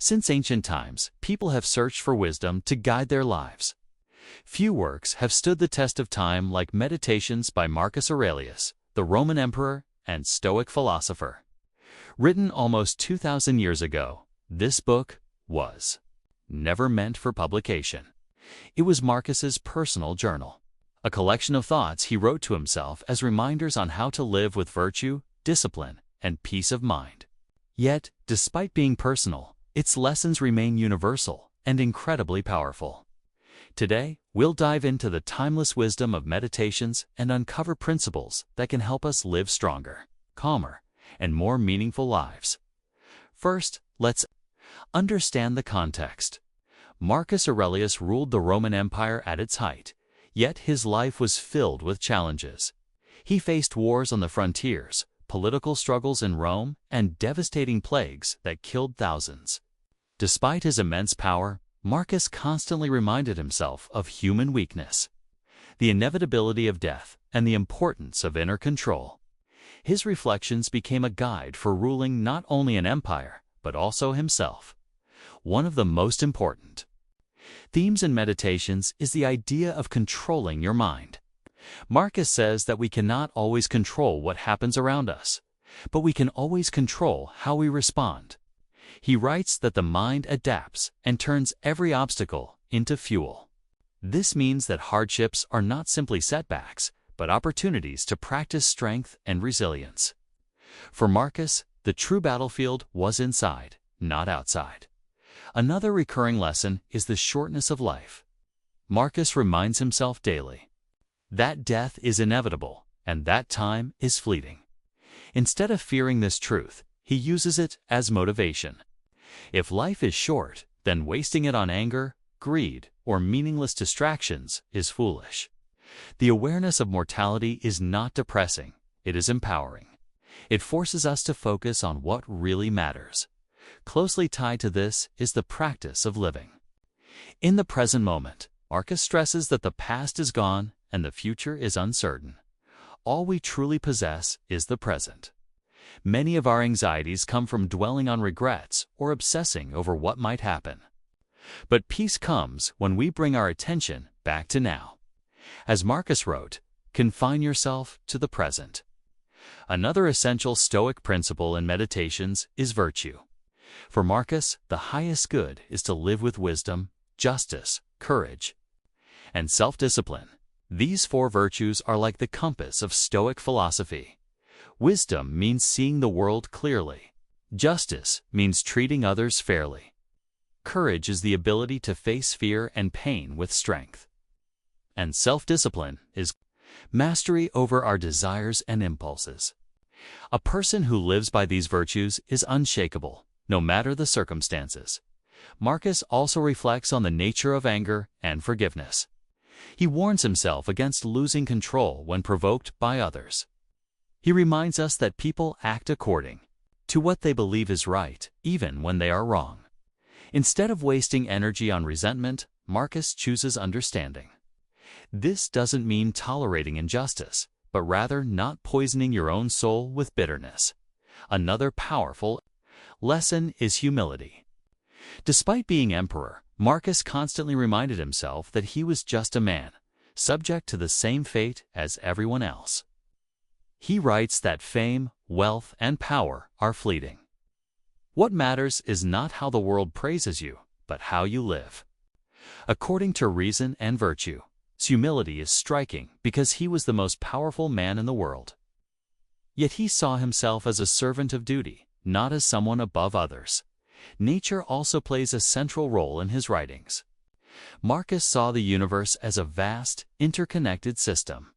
Since ancient times, people have searched for wisdom to guide their lives. Few works have stood the test of time like Meditations by Marcus Aurelius, the Roman emperor and Stoic philosopher. Written almost 2,000 years ago, this book was never meant for publication. It was Marcus's personal journal, a collection of thoughts he wrote to himself as reminders on how to live with virtue, discipline, and peace of mind. Yet, despite being personal, its lessons remain universal and incredibly powerful. Today, we'll dive into the timeless wisdom of Meditations and uncover principles that can help us live stronger, calmer, and more meaningful lives. First, let's understand the context. Marcus Aurelius ruled the Roman Empire at its height, yet his life was filled with challenges. He faced wars on the frontiers, political struggles in Rome, and devastating plagues that killed thousands. Despite his immense power, Marcus constantly reminded himself of human weakness, the inevitability of death, and the importance of inner control. His reflections became a guide for ruling not only an empire, but also himself. One of the most important themes in Meditations is the idea of controlling your mind. Marcus says that we cannot always control what happens around us, but we can always control how we respond. He writes that the mind adapts and turns every obstacle into fuel. This means that hardships are not simply setbacks, but opportunities to practice strength and resilience. For Marcus, the true battlefield was inside, not outside. Another recurring lesson is the shortness of life. Marcus reminds himself daily that death is inevitable and that time is fleeting. Instead of fearing this truth, he uses it as motivation. If life is short, then wasting it on anger, greed, or meaningless distractions is foolish. The awareness of mortality is not depressing, it is empowering. It forces us to focus on what really matters. Closely tied to this is the practice of living. In the present moment, Marcus stresses that the past is gone and the future is uncertain. All we truly possess is the present. Many of our anxieties come from dwelling on regrets or obsessing over what might happen. But peace comes when we bring our attention back to now. As Marcus wrote, confine yourself to the present. Another essential Stoic principle in Meditations is virtue. For Marcus, the highest good is to live with wisdom, justice, courage, and self-discipline. These four virtues are like the compass of Stoic philosophy. Wisdom means seeing the world clearly. Justice means treating others fairly. Courage is the ability to face fear and pain with strength. And self-discipline is mastery over our desires and impulses. A person who lives by these virtues is unshakable, no matter the circumstances. Marcus also reflects on the nature of anger and forgiveness. He warns himself against losing control when provoked by others. He reminds us that people act according to what they believe is right, even when they are wrong. Instead of wasting energy on resentment, Marcus chooses understanding. This doesn't mean tolerating injustice, but rather not poisoning your own soul with bitterness. Another powerful lesson is humility. Despite being emperor, Marcus constantly reminded himself that he was just a man, subject to the same fate as everyone else. He writes that fame, wealth, and power are fleeting. What matters is not how the world praises you, but how you live. According to Reason and Virtue, humility is striking because he was the most powerful man in the world. Yet he saw himself as a servant of duty, not as someone above others. Nature also plays a central role in his writings. Marcus saw the universe as a vast, interconnected system.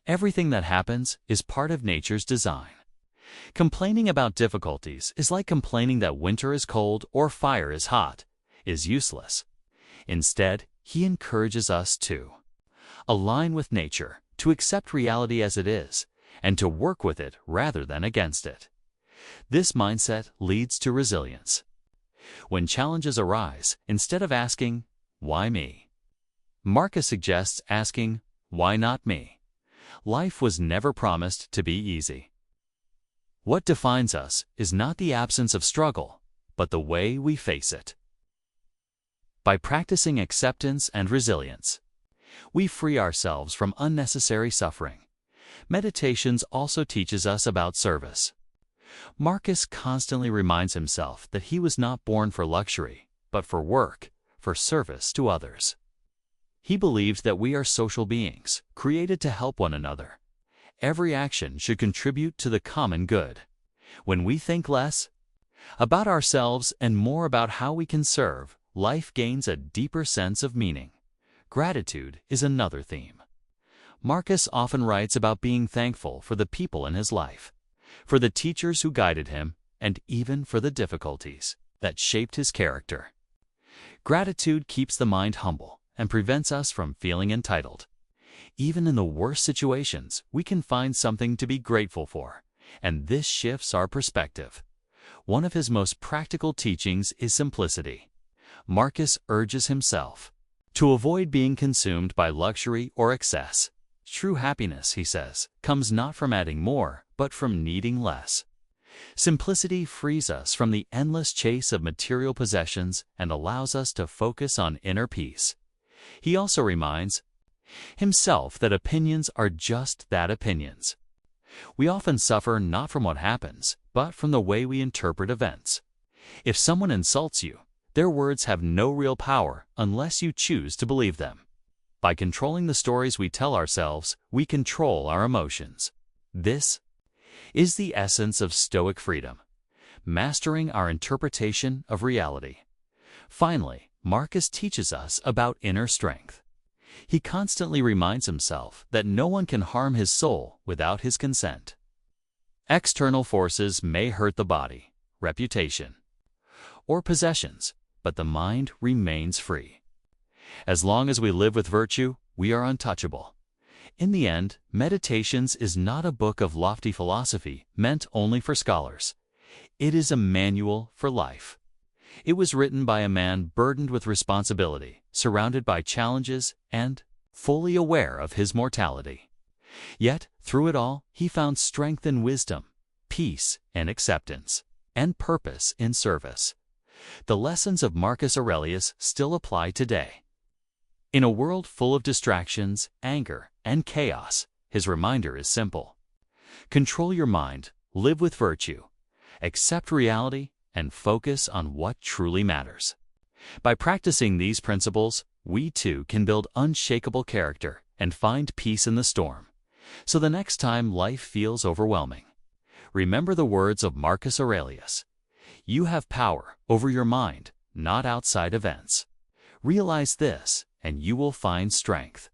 Everything that happens is part of nature's design. Complaining about difficulties is like complaining that winter is cold or fire is hot, is useless. Instead, he encourages us to align with nature, to accept reality as it is, and to work with it rather than against it. This mindset leads to resilience. When challenges arise, instead of asking, "Why me?" Marcus suggests asking, "Why not me?" Life was never promised to be easy. What defines us is not the absence of struggle, but the way we face it. By practicing acceptance and resilience, we free ourselves from unnecessary suffering. Meditations also teaches us about service. Marcus constantly reminds himself that he was not born for luxury, but for work, for service to others. He believed that we are social beings, created to help one another. Every action should contribute to the common good. When we think less about ourselves and more about how we can serve, life gains a deeper sense of meaning. Gratitude is another theme. Marcus often writes about being thankful for the people in his life, for the teachers who guided him, and even for the difficulties that shaped his character. Gratitude keeps the mind humble and prevents us from feeling entitled. Even in the worst situations, we can find something to be grateful for, and this shifts our perspective. One of his most practical teachings is simplicity. Marcus urges himself to avoid being consumed by luxury or excess. True happiness, he says, comes not from adding more, but from needing less. Simplicity frees us from the endless chase of material possessions and allows us to focus on inner peace. He also reminds himself that opinions are just that, opinions. We often suffer not from what happens, but from the way we interpret events. If someone insults you, their words have no real power unless you choose to believe them. By controlling the stories we tell ourselves, we control our emotions. This is the essence of Stoic freedom, mastering our interpretation of reality. Finally, Marcus teaches us about inner strength. He constantly reminds himself that no one can harm his soul without his consent. External forces may hurt the body, reputation, or possessions, but the mind remains free. As long as we live with virtue, we are untouchable. In the end, Meditations is not a book of lofty philosophy meant only for scholars. It is a manual for life. It was written by a man burdened with responsibility, surrounded by challenges, and fully aware of his mortality. Yet, through it all, he found strength in wisdom, peace in acceptance, and purpose in service. The lessons of Marcus Aurelius still apply today. In a world full of distractions, anger, and chaos, his reminder is simple. Control your mind, live with virtue, accept reality, and focus on what truly matters. By practicing these principles, we too can build unshakable character and find peace in the storm. So the next time life feels overwhelming, remember the words of Marcus Aurelius. You have power over your mind, not outside events. Realize this, and you will find strength.